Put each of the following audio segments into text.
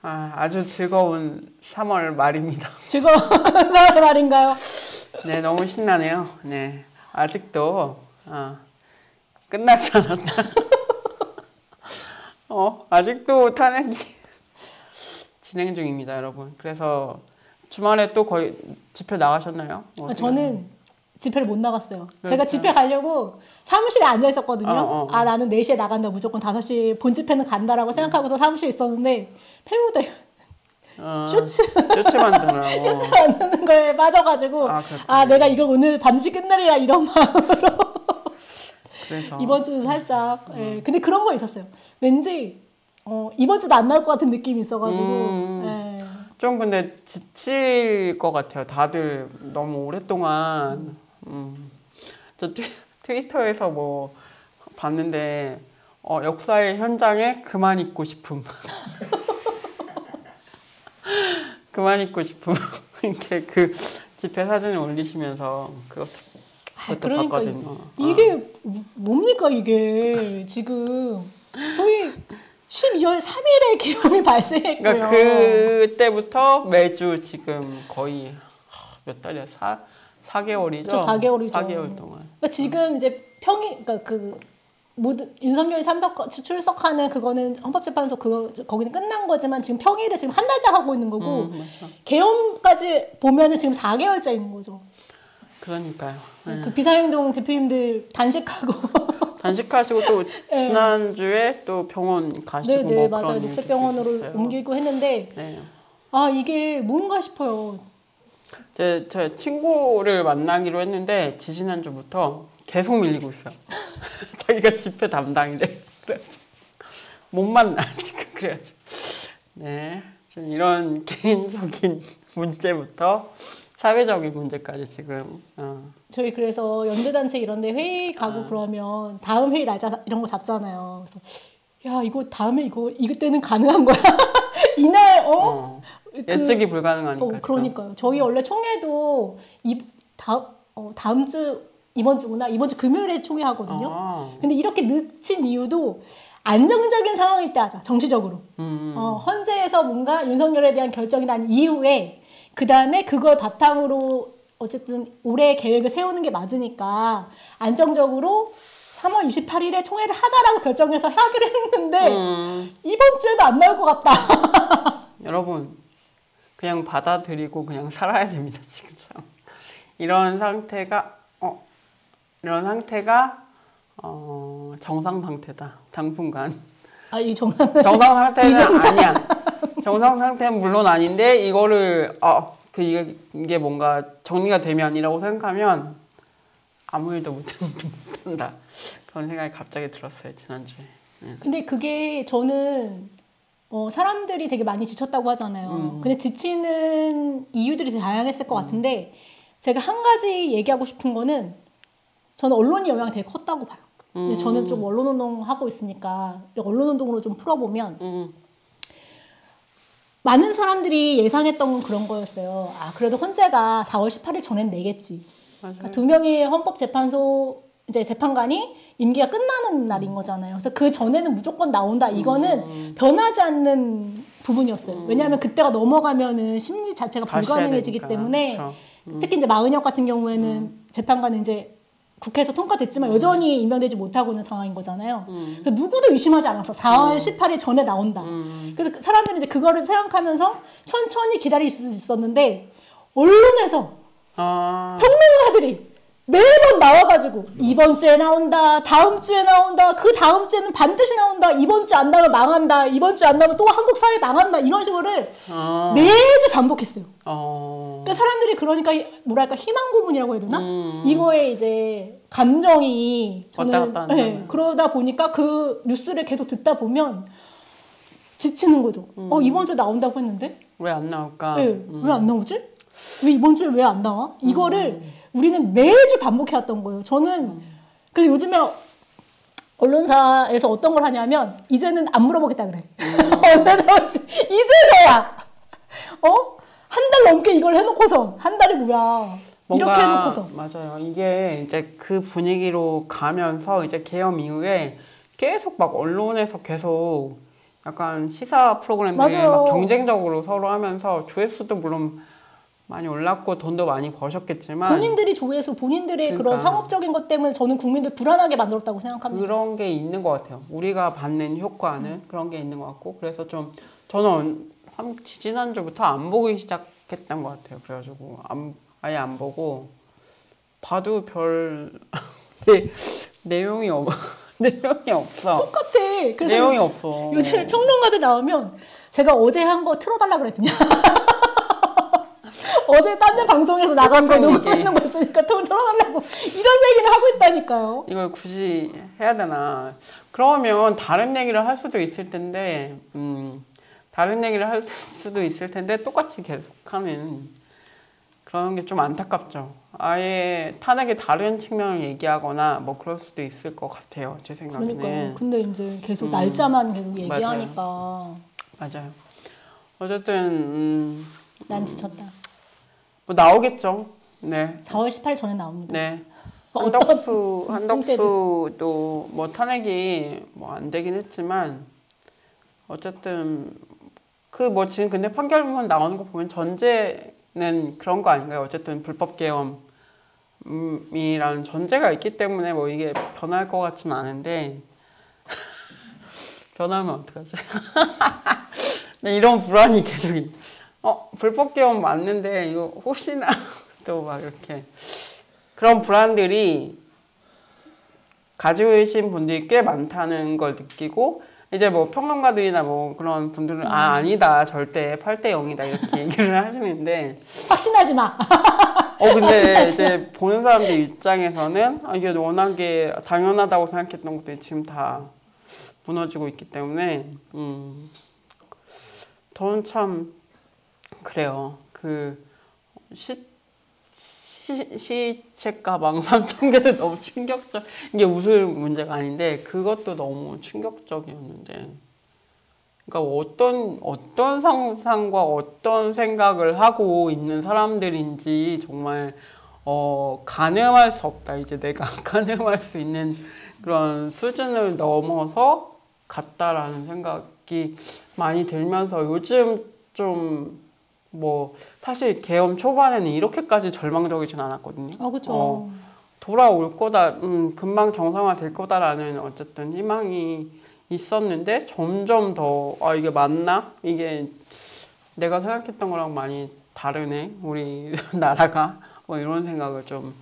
아주 즐거운 3월 말입니다. 즐거운 3월 말인가요? 네, 너무 신나네요. 네, 아직도 끝나지 않았다. 아직도 탄핵이 진행 중입니다, 여러분. 그래서 주말에 또 거의 집회 나가셨나요? 저는 집회를 못 나갔어요. 그렇죠. 제가 집회 가려고 사무실에 앉아 있었거든요. 나는 4시에 나간다. 무조건 5시 본 집회는 간다라고 생각하고서 사무실에 있었는데 팬보다 쇼츠 만드느라고. 쇼츠 만드는 거에 빠져가지고 내가 이걸 오늘 반드시 끝내리라 이런 마음으로 그래서 이번 주도 살짝 근데 그런 거 있었어요. 왠지 이번 주도 안 나올 것 같은 느낌이 있어가지고 좀 근데 지칠 것 같아요. 다들 너무 오랫동안 저 트위터에서 뭐 봤는데 역사의 현장에 그만 있고 싶음. 그만 있고 싶음. 이렇게 그 집회 사진을 올리시면서 그것도 그러니까 봤거든요. 이게 뭡니까 이게 지금 저희 12월 3일에 개헌이 발생했고요. 그러니까 그때부터 매주 지금 거의 몇 달이야? 4개월이죠? 저 4개월이죠. 4개월 동안. 그러니까 지금 이제 그러니까 모든 윤석열이 출석하는 그거는 헌법재판소 거기는 끝난 거지만 지금 평일에 지금 한 달째 하고 있는 거고 개헌까지 보면은 지금 4개월째인 거죠. 그러니까요. 네. 그 비상행동 대표님들 단식하시고 또 지난주에 또 병원 가시고 네, 맞아요. 녹색병원으로 옮기고 했는데 이게 뭔가 싶어요. 제 친구를 만나기로 했는데 지지난주부터 계속 밀리고 있어요. 자기가 집회 담당이래. 그래가지고 못 만나 지금 그래가지고 네, 지금 이런 개인적인 문제부터 사회적인 문제까지 지금 저희 그래서 연대단체 이런데 회의 가고 그러면 다음 회의 날짜 이런 거 잡잖아요. 그래서 야 이거 다음에 이때는 가능한 거야? 이날 예측이 불가능하니까. 그러니까요. 저희 원래 총회도 다음 주 이번 주 금요일에 총회 하거든요. 근데 이렇게 늦춘 이유도 안정적인 상황일 때 하자. 정치적으로. 헌재에서 뭔가 윤석열에 대한 결정이 난 이후에 그 다음에 그걸 바탕으로 어쨌든 올해 계획을 세우는 게 맞으니까 안정적으로 3월 28일에 총회를 하자라고 결정해서 하기로 했는데 이번 주에도 안 나올 것 같다. 여러분 그냥 받아들이고 그냥 살아야 됩니다. 지금 이런 상태가 정상 상태다. 당분간. 이 정상 상태는 아니야. 정상 상태는 물론 아닌데 이거를 이게 뭔가 정리가 되면이라고 생각하면 아무 일도 못한다. 그런 생각이 갑자기 들었어요. 지난주에. 근데 그게 저는 사람들이 되게 많이 지쳤다고 하잖아요. 근데 지치는 이유들이 되게 다양했을 것 같은데 제가 한 가지 얘기하고 싶은 거는 저는 언론이 영향이 되게 컸다고 봐요. 저는 좀 언론운동 하고 있으니까 언론운동으로 좀 풀어보면 많은 사람들이 예상했던 건 그런 거였어요. 그래도 헌재가 4월 18일 전엔 내겠지. 그러니까 2명의 헌법재판소 이제 재판관이 임기가 끝나는 날인 거잖아요. 그래서 그 전에는 무조건 나온다. 이거는 변하지 않는 부분이었어요. 왜냐하면 그때가 넘어가면은 심리 자체가 불가능해지기 때문에 그렇죠. 특히 이제 마은혁 같은 경우에는 재판관은 이제 국회에서 통과됐지만 여전히 임명되지 못하고 있는 상황인 거잖아요. 그래서 누구도 의심하지 않았어. 4월 18일 전에 나온다. 그래서 사람들이 이제 그거를 생각하면서 천천히 기다릴 수 있었는데 언론에서 평론가들이 매번 나와가지고 이번 주에 나온다, 다음 주에 나온다, 그 다음 주에는 반드시 나온다, 이번 주 안 나오면 망한다, 이번 주 안 나오면 또 한국 사회 망한다 이런 식으로를 매주 반복했어요. 그러니까 사람들이 그러니까 뭐랄까 희망 고문이라고 해야 되나? 이거에 이제 감정이 저는 그러다 보니까 그 뉴스를 계속 듣다 보면 지치는 거죠. 이번 주에 나온다고 했는데 왜 안 나올까? 왜 안 나오지? 왜 이번 주에 왜 안 나와? 이거를 우리는 매주 반복해왔던 거예요. 저는 그래서 요즘에 언론사에서 어떤 걸 하냐면 이제는 안 물어보겠다 그래. 언제 나올지 이제서야 한 달 넘게 이걸 해놓고서 한 달이 뭐야 이렇게 해놓고서 맞아요. 이게 이제 그 분위기로 가면서 이제 계엄 이후에 계속 막 언론에서 계속 약간 시사 프로그램들이 맞아요. 막 경쟁적으로 서로 하면서 조회수도 물론 많이 올랐고 돈도 많이 버셨겠지만 본인들이 조회수, 본인들의 그런 그러니까. 상업적인 것 때문에 저는 국민들 불안하게 만들었다고 생각합니다. 그런 게 있는 것 같아요. 우리가 받는 효과는 그런 게 있는 것 같고 그래서 좀 저는 지난주부터 안 보기 시작했던 것 같아요. 그래가지고 아예 안 보고 봐도 별 내용이 내용이 없어. 똑같아. 그래서 내용이 없어. 요즘에 평론가들 나오면 제가 어제 한 거 틀어달라 그랬거든요. 어제 딴 데 방송에서 나간 거 녹음하는 거 있으니까 틀어달라고 이런 얘기를 하고 있다니까요. 이걸 굳이 해야 되나. 그러면 다른 얘기를 할 수도 있을 텐데 다른 얘기를 할 수도 있을 텐데 똑같이 계속하는 그런 게 좀 안타깝죠. 아예 탄핵의 다른 측면을 얘기하거나 뭐 그럴 수도 있을 것 같아요. 제 생각에는. 그러니까요. 근데 이제 계속 날짜만 계속 얘기하니까. 맞아요. 어쨌든 난 지쳤다. 뭐 나오겠죠. 네. 4월 18일 전에 나옵니다. 네. 한덕수도 뭐 탄핵이 뭐 안 되긴 했지만 어쨌든 그 뭐 지금 근데 판결문 나오는 거 보면 전제는 그런 거 아닌가요? 어쨌든 불법 계엄이라는 전제가 있기 때문에 뭐 이게 변할 것 같진 않은데 변하면 어떡하지? 이런 불안이 계속 불법 계엄 맞는데 이거 혹시나 또 막 이렇게 그런 불안들이 가지고 계신 분들이 꽤 많다는 걸 느끼고 이제 뭐 평론가들이나 뭐 그런 분들은 아니다 절대 8대 0이다 이렇게 얘기를 하시는데 확신하지 마. 근데 이제 보는 사람들 입장에서는 이게 워낙에 당연하다고 생각했던 것들이 지금 다 무너지고 있기 때문에 저는 참 그래요. 그 시책 가방 3,000개도 너무 충격적. 이게 웃을 문제가 아닌데 그것도 너무 충격적이었는데. 그러니까 어떤 상상과 어떤 생각을 하고 있는 사람들인지 정말 가늠할 수 없다. 이제 내가 가늠할 수 있는 그런 수준을 넘어서 갔다라는 생각이 많이 들면서 요즘 좀 뭐 사실 계엄 초반에는 이렇게까지 절망적이진 않았거든요. 그렇죠. 돌아올 거다, 금방 정상화 될 거다라는 어쨌든 희망이 있었는데 점점 더 이게 맞나? 이게 내가 생각했던 거랑 많이 다르네. 우리 나라가 뭐 이런 생각을 좀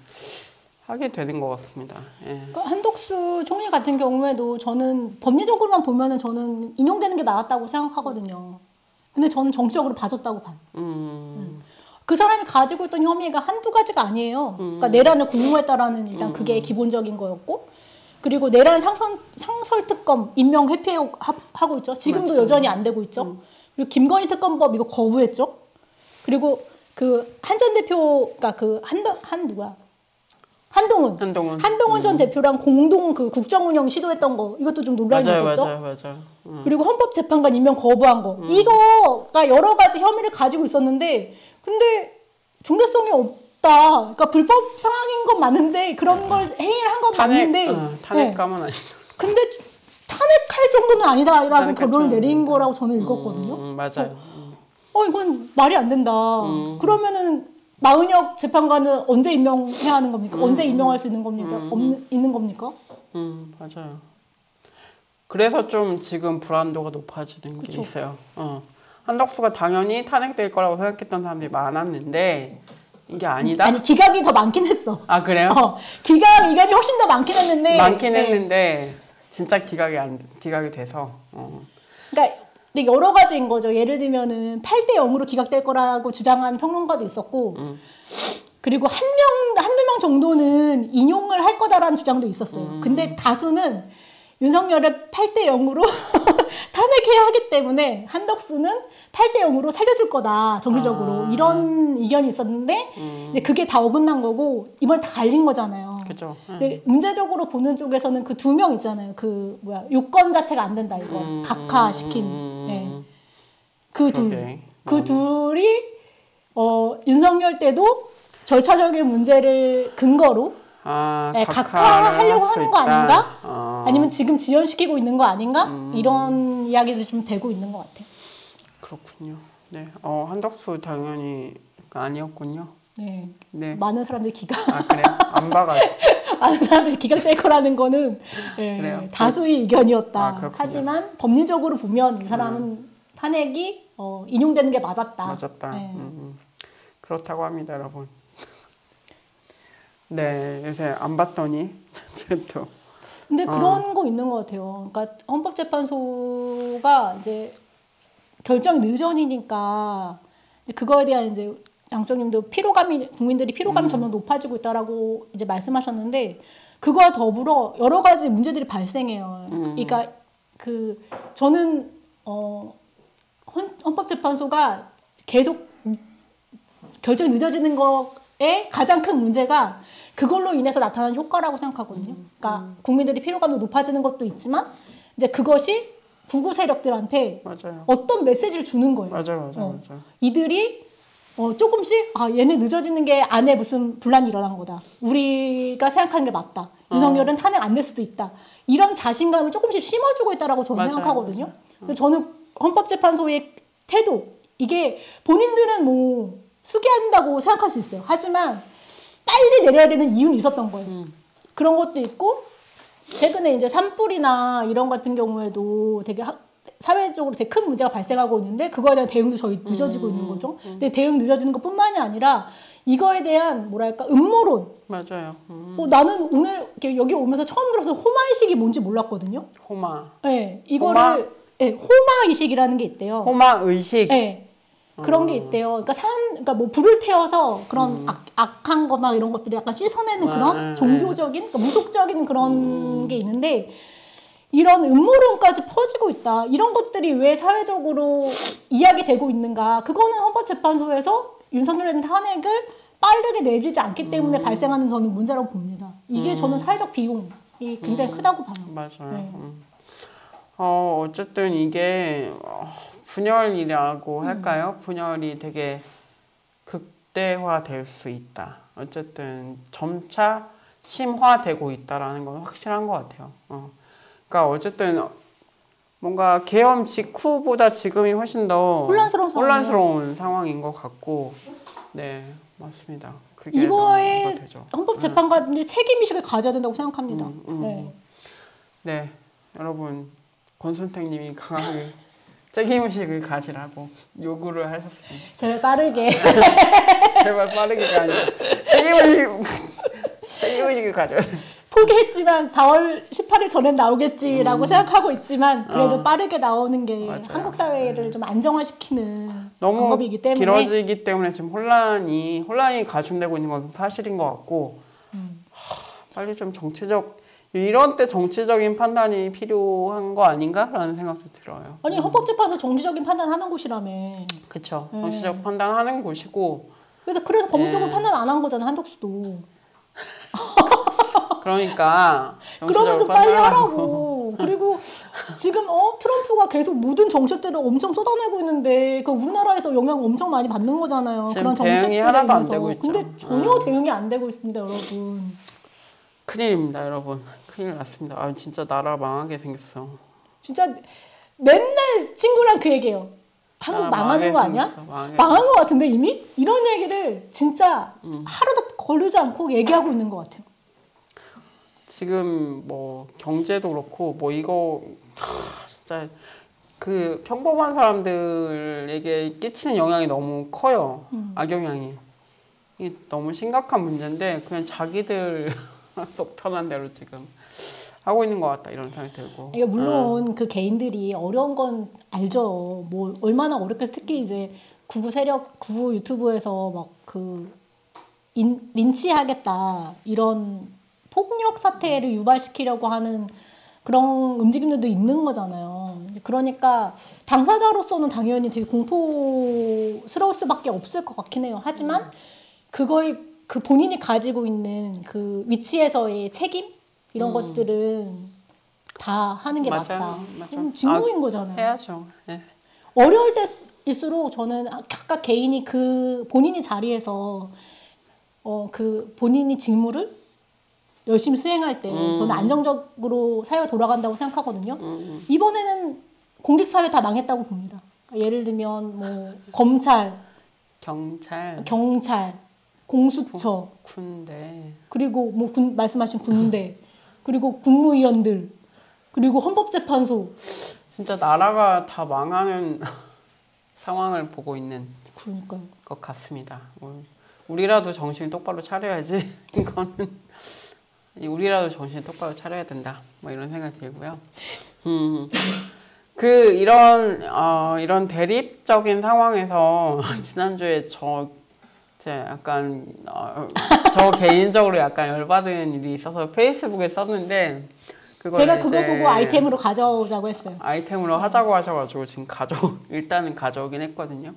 하게 되는 것 같습니다. 예. 한덕수 총리 같은 경우에도 저는 법리적으로만 보면은 저는 인용되는 게 맞았다고 생각하거든요. 근데 저는 정치적으로 봐줬다고 봐요. 그 사람이 가지고 있던 혐의가 한두 가지가 아니에요. 그러니까 내란을 공모했다라는 일단 그게 기본적인 거였고, 그리고 내란 상설특검 임명 회피하고 있죠. 지금도 맞죠. 여전히 안 되고 있죠. 그리고 김건희 특검법 이거 거부했죠. 그리고 그 한 전 대표가 그 누구야? 한동훈 전 대표랑 공동 그 국정운영 시도했던 거 이것도 좀 논란이 있었죠. 맞아요. 그리고 헌법재판관 임명 거부한 거 이거가 여러 가지 혐의를 가지고 있었는데 근데 중대성이 없다. 그러니까 불법 상황인 건 맞는데 그런 걸 행위를 한 건 맞는데 탄핵감은 아니다. 근데 탄핵할 정도는 아니다라고 결론을 내린 거라고 저는 읽었거든요. 맞아요. 이건 말이 안 된다. 그러면은 마은혁 재판관은 언제 임명해야 하는 겁니까? 언제 임명할 수 있는 겁니까? 있는 겁니까? 맞아요. 그래서 좀 지금 불안도가 높아지는 게 있어요. 한덕수가 당연히 탄핵될 거라고 생각했던 사람들이 많았는데 이게 아니다? 아니 기각이 더 많긴 했어. 아 그래요? 이각이 훨씬 더 많긴 했는데 진짜 기각이 돼서. 그러니까 근데 여러 가지인 거죠. 예를 들면은 8대 0으로 기각될 거라고 주장한 평론가도 있었고, 그리고 한두 명 정도는 인용을 할 거다라는 주장도 있었어요. 근데 다수는 윤석열을 8대 0으로 탄핵해야 하기 때문에 한덕수는 8대 0으로 살려줄 거다, 정치적으로. 이런 의견이 있었는데, 근데 그게 다 어긋난 거고, 이번에 다 갈린 거잖아요. 그죠. 근데 문제적으로 보는 쪽에서는 그 2명 있잖아요. 그, 요건 자체가 안 된다, 이거. 각하시킨. 네. 그 둘이, 윤석열 때도 절차적인 문제를 근거로 각하하려고 하는 거 아닌가? 아니면 지금 지연시키고 있는 거 아닌가? 이런 이런 이야기를 좀 되고 있는 것 같아요. 그렇군요. 네, 한덕수 당연히 아니었군요. 네. 네. 많은 사람들이 기각. 아 그래요? 안 봐가지고. 많은 사람들이 기각될 거라는 거는 그래요? 다수의 의견이었다. 그렇군요. 하지만 법리적으로 보면 이 사람은 탄핵이 인용되는 게 맞았다. 맞았다. 네. 그렇다고 합니다, 여러분. 네, 요새 안 봤더니 또. 근데 그런 거 있는 것 같아요. 그러니까 헌법재판소가 이제 결정이 늦어지니까 그거에 대한 이제 장수님도 국민들이 피로감이 점점 높아지고 있다라고 이제 말씀하셨는데 그거와 더불어 여러 가지 문제들이 발생해요. 그러니까 저는 헌법재판소가 계속 결정이 늦어지는 거에 가장 큰 문제가 그걸로 인해서 나타나는 효과라고 생각하거든요. 그러니까 국민들이 피로감도 높아지는 것도 있지만 이제 그것이 구구 세력들한테 맞아요. 어떤 메시지를 주는 거예요. 맞아요. 이들이 조금씩 얘네 늦어지는 게 안에 무슨 분란이 일어난 거다. 우리가 생각하는 게 맞다. 윤석열은 탄핵 안 될 수도 있다. 이런 자신감을 조금씩 심어주고 있다라고 저는 맞아요. 생각하거든요. 그래서 저는 헌법재판소의 태도 이게 본인들은 뭐 수기한다고 생각할 수 있어요. 하지만 빨리 내려야 되는 이유는 있었던 거예요. 그런 것도 있고 최근에 이제 산불이나 이런 같은 경우에도 되게 사회적으로 되게 큰 문제가 발생하고 있는데 그거에 대한 대응도 저희 늦어지고 있는 거죠. 근데 대응 늦어지는 것뿐만이 아니라 이거에 대한 뭐랄까 음모론. 맞아요. 나는 오늘 여기 오면서 처음 들어서 호마의식이 뭔지 몰랐거든요. 호마. 네, 이거를 호마의식이라는 게 있대요. 호마의식. 네. 그런 게 있대요. 그러니까 뭐 불을 태워서 그런 악한 거나 이런 것들을 약간 씻어내는 그런 종교적인, 그러니까 무속적인 그런 게 있는데 이런 음모론까지 퍼지고 있다. 이런 것들이 왜 사회적으로 이야기되고 있는가? 그거는 헌법재판소에서 윤석열에 대한 탄핵을 빠르게 내리지 않기 때문에 발생하는 저는 문제라고 봅니다. 이게 저는 사회적 비용이 굉장히 크다고 봐요. 맞아요. 네. 어쨌든 이게 분열이라고 할까요? 분열이 되게 극대화될 수 있다. 어쨌든 점차 심화되고 있다라는 건 확실한 것 같아요. 그러니까 어쨌든 뭔가 계엄 직후보다 지금이 훨씬 더 혼란스러운 상황인 것 같고, 네 맞습니다. 그게 이거에 헌법재판관들이 책임의식을 가져야 된다고 생각합니다. 네 여러분 권순택님이 강하게 책임의식을 가지라고 요구를 하셨습니다. 제발 빠르게. 제발 빠르게가 아니라 책임의식을 가져야 돼. 포기했지만 4월 18일 전엔 나오겠지라고 생각하고 있지만 그래도 빠르게 나오는 게 맞아요. 한국 사회를 좀 안정화시키는 너무 방법이기 때문에 길어지기 때문에 지금 혼란이 가중되고 있는 것은 사실인 것 같고 빨리 좀 이런 때 정치적인 판단이 필요한 거 아닌가라는 생각도 들어요. 아니 헌법재판소 정치적인 판단하는 곳이라며. 그렇죠. 정치적 판단하는 곳이고. 그래서 법률적으로 판단 안 한 거잖아 한덕수도. 그러니까 그러면 좀 빨리 하라고. 그리고 지금 트럼프가 계속 모든 정책들을 엄청 쏟아내고 있는데 그 우리나라에서 영향 엄청 많이 받는 거잖아요. 지금 그런 대응이 정책들에 하나도 안 의해서. 되고 있죠. 근데 전혀 대응이 안 되고 있습니다, 여러분. 큰일입니다, 여러분. 큰일 났습니다. 진짜 나라 망하게 생겼어. 진짜 맨날 친구랑 그 얘기해요. 한국 망하는 거 아니야? 망한 거 같은데 이미? 이런 얘기를 진짜 하루도 거르지 않고 얘기하고 있는 것 같아요. 지금 뭐 경제도 그렇고 뭐 이거 진짜 그 평범한 사람들에게 끼치는 영향이 너무 커요. 악영향이. 이게 너무 심각한 문제인데 그냥 자기들 속 편한 대로 지금 하고 있는 것 같다 이런 생각이 들고. 이게 물론 그 개인들이 어려운 건 알죠. 뭐 얼마나 어렵겠어. 특히 이제 구구 유튜브에서 막 그 린치하겠다 이런 폭력 사태를 유발시키려고 하는 그런 움직임들도 있는 거잖아요. 그러니까 당사자로서는 당연히 되게 공포스러울 수밖에 없을 것 같긴 해요. 하지만 그거의 그 본인이 가지고 있는 그 위치에서의 책임 이런 것들은 다 하는 게 맞다. 직무인 거잖아요. 해야죠. 네. 어려울 때일수록 저는 각각 개인이 그 본인이 자리에서 그 본인이 직무를 열심히 수행할 때 저는 안정적으로 사회가 돌아간다고 생각하거든요. 이번에는 공직사회 다 망했다고 봅니다. 그러니까 예를 들면 뭐 검찰, 경찰, 공수처, 군대, 그리고 뭐 말씀하신 군대, 그리고 국무위원들, 그리고 헌법재판소. 진짜 나라가 다 망하는 상황을 보고 있는 그러니까요. 것 같습니다. 우리라도 정신 똑바로 차려야지. 이거는 우리라도 정신 똑바로 차려야 된다. 뭐 이런 생각이 들고요. 이런 대립적인 상황에서 지난주에 저 개인적으로 약간 열받은 일이 있어서 페이스북에 썼는데 제가 그거 보고 아이템으로 가져오자고 했어요. 아이템으로 하자고 하셔가지고 지금 일단은 가져오긴 했거든요.